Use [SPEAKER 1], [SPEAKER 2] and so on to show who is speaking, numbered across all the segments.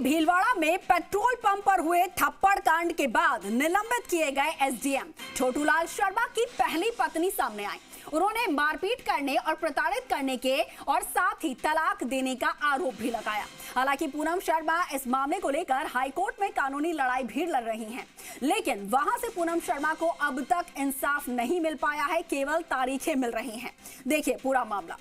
[SPEAKER 1] भीलवाड़ा में petrol pump पर हुए थप्पड़ कांड के बाद निलंबित किए गए एसडीएम छोटूलाल शर्मा की पहली पत्नी सामने आई। उन्होंने मारपीट करने और प्रताड़ित करने के और साथ ही तलाक देने का आरोप भी लगाया। हालांकि पूनम शर्मा इस मामले को लेकर हाईकोर्ट में कानूनी लड़ाई भी लड़ रही हैं, लेकिन वहां से पूनम शर्मा को अब तक इंसाफ नहीं मिल पाया है, केवल तारीखें मिल रही हैं। देखिए पूरा मामला।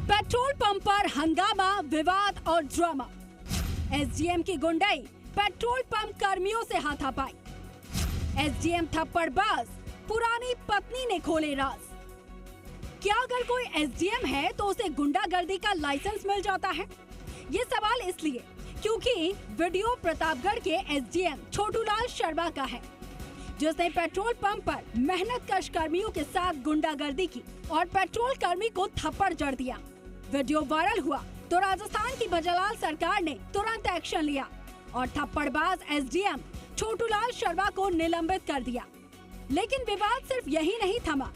[SPEAKER 1] पेट्रोल पंप पर हंगामा, विवाद और ड्रामा। एसडीएम की गुंडाई, पेट्रोल पंप कर्मियों से हाथापाई। एसडीएम थप्पड़बाज, पुरानी पत्नी ने खोले राज। क्या अगर कोई एसडीएम है तो उसे गुंडागर्दी का लाइसेंस मिल जाता है? ये सवाल इसलिए क्योंकि वीडियो प्रतापगढ़ के एसडीएम छोटूलाल शर्मा का है, जिसने पेट्रोल पंप पर मेहनतकश कर्मियों के साथ गुंडागर्दी की और पेट्रोल कर्मी को थप्पड़ जड़ दिया। वीडियो वायरल हुआ तो राजस्थान की भजलाल सरकार ने तुरंत एक्शन लिया और थप्पड़बाज एसडीएम छोटूलाल शर्मा को निलंबित कर दिया। लेकिन विवाद सिर्फ यही नहीं थमा,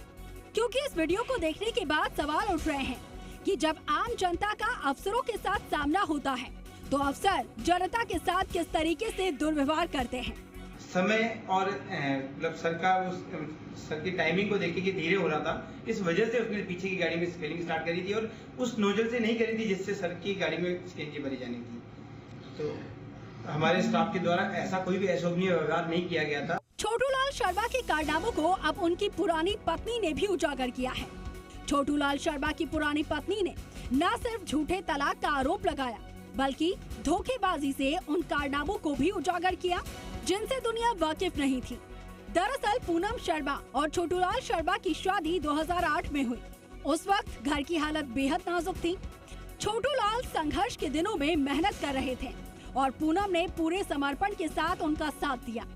[SPEAKER 1] क्योंकि इस वीडियो को देखने के बाद सवाल उठ रहे हैं कि जब आम जनता का अफसरों के साथ सामना होता है तो अफसर जनता के साथ किस तरीके से दुर्व्यवहार करते हैं।
[SPEAKER 2] समय और मतलब सर की टाइमिंग को देख के धीरे हो रहा था, इस वजह से उसने पीछे की गाड़ी में स्पेलिंग स्टार्ट करी थी और उस नोजल से नहीं करी थी जिससे सर की गाड़ी में सीएनजी भरी जानी थी। तो हमारे स्टाफ के द्वारा ऐसा कोई भी अशोभनीय व्यवहार नहीं किया गया था।
[SPEAKER 1] छोटूलाल शर्मा के कारनामों को अब उनकी पुरानी पत्नी ने भी उजागर किया है। छोटूलाल शर्मा की पुरानी पत्नी ने न सिर्फ झूठे तलाक का आरोप लगाया, बल्कि धोखेबाजी से उन कारनामों को भी उजागर किया जिनसे दुनिया वाकिफ नहीं थी। दरअसल पूनम शर्मा और छोटूलाल शर्मा की शादी 2008 में हुई। उस वक्त घर की हालत बेहद नाजुक थी। छोटूलाल संघर्ष के दिनों में मेहनत कर रहे थे और पूनम ने पूरे समर्पण के साथ उनका साथ दिया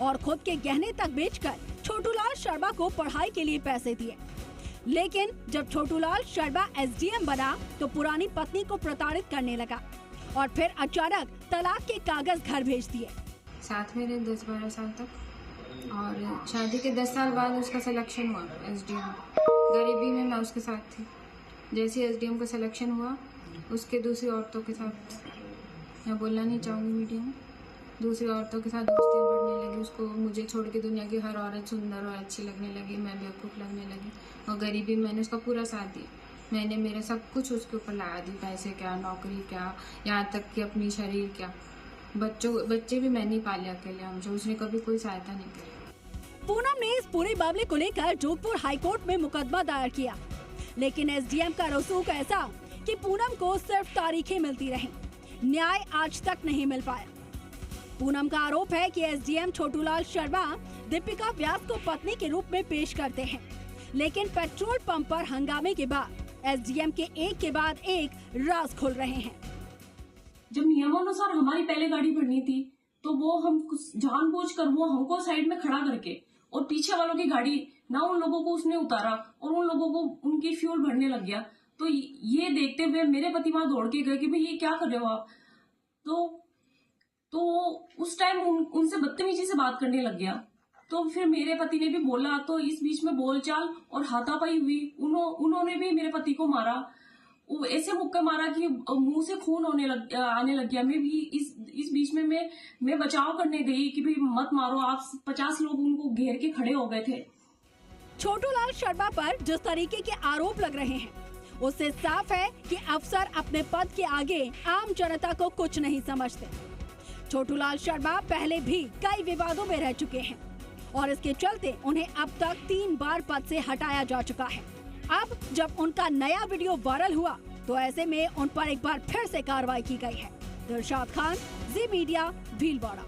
[SPEAKER 1] और खुद के गहने तक बेचकर छोटूलाल शर्मा को पढ़ाई के लिए पैसे दिए। लेकिन जब छोटूलाल शर्मा एसडीएम बना तो पुरानी पत्नी को प्रताड़ित करने लगा और फिर अचानक तलाक के कागज घर भेज दिए।
[SPEAKER 3] साथ में रहे 10-12 साल तक और शादी के 10 साल बाद उसका सिलेक्शन हुआ एसडीएम। गरीबी में मैं उसके साथ थी। जैसे एसडीएम का सिलेक्शन हुआ उसके दूसरी औरतों के साथ, मैं बोलना नहीं चाहूँगी मीडिया में, दूसरी औरतों के साथ दोस्तियाँ बढ़ने लगी। उसको मुझे छोड़ के दुनिया की हर औरत सुंदर और अच्छी लगने लगी, मैं बेवकूफ़ लगने लगी। और गरीबी में मैंने उसका पूरा साथ दिया। मैंने मेरा सब कुछ उसके ऊपर लगा दी, पैसे क्या, नौकरी क्या, यहाँ तक कि अपनी शरीर क्या। बच्चे भी मैंने पाले अकेले, हमसे उसने कभी कोई सहायता नहीं की।
[SPEAKER 1] पूनम ने इस पूरे मामले को लेकर जोधपुर हाईकोर्ट में मुकदमा दायर किया, लेकिन एसडीएम का रसूख ऐसा कि पूनम को सिर्फ तारीखें मिलती रहीं, न्याय आज तक नहीं मिल पाया। पूनम का आरोप है कि एसडीएम छोटूलाल शर्मा दीपिका व्यास को पत्नी के रूप में पेश करते हैं, लेकिन पेट्रोल पंप पर हंगामे के बाद एसडीएम के एक के बाद एक राज खुल रहे हैं।
[SPEAKER 4] जब नियमानुसार हमारी पहले गाड़ी भरनी थी तो वो हम जानबूझकर वो हमको साइड में खड़ा करके और पीछे वालों की गाड़ी ना उन लोगों को उसने उतारा और उन लोगों को उनकी फ्यूल भरने लग गया। तो ये देखते हुए मेरे पति वहां दौड़ के गए कि भाई ये क्या कर रहे हो आप। तो उस टाइम उनसे बदतमीजी से बात करने लग गया। तो फिर मेरे पति ने भी बोला, तो इस बीच में बोलचाल और हाथापाई हुई। उन्होंने भी मेरे पति को मारा, ऐसे मुक्का मारा कि मुंह से खून आने लग गया। मैं भी इस बीच में मैं बचाव करने गई कि भाई मत मारो आप। 50 लोग उनको घेर के खड़े हो गए थे।
[SPEAKER 1] छोटूलाल शर्मा पर जिस तरीके के आरोप लग रहे हैं उससे साफ है कि अफसर अपने पद के आगे आम जनता को कुछ नहीं समझते। छोटूलाल शर्मा पहले भी कई विवादों में रह चुके हैं और इसके चलते उन्हें अब तक 3 बार पद से हटाया जा चुका है। अब जब उनका नया वीडियो वायरल हुआ तो ऐसे में उन पर एक बार फिर से कार्रवाई की गई है। दिलशाद खान, जी मीडिया, भीलवाड़ा।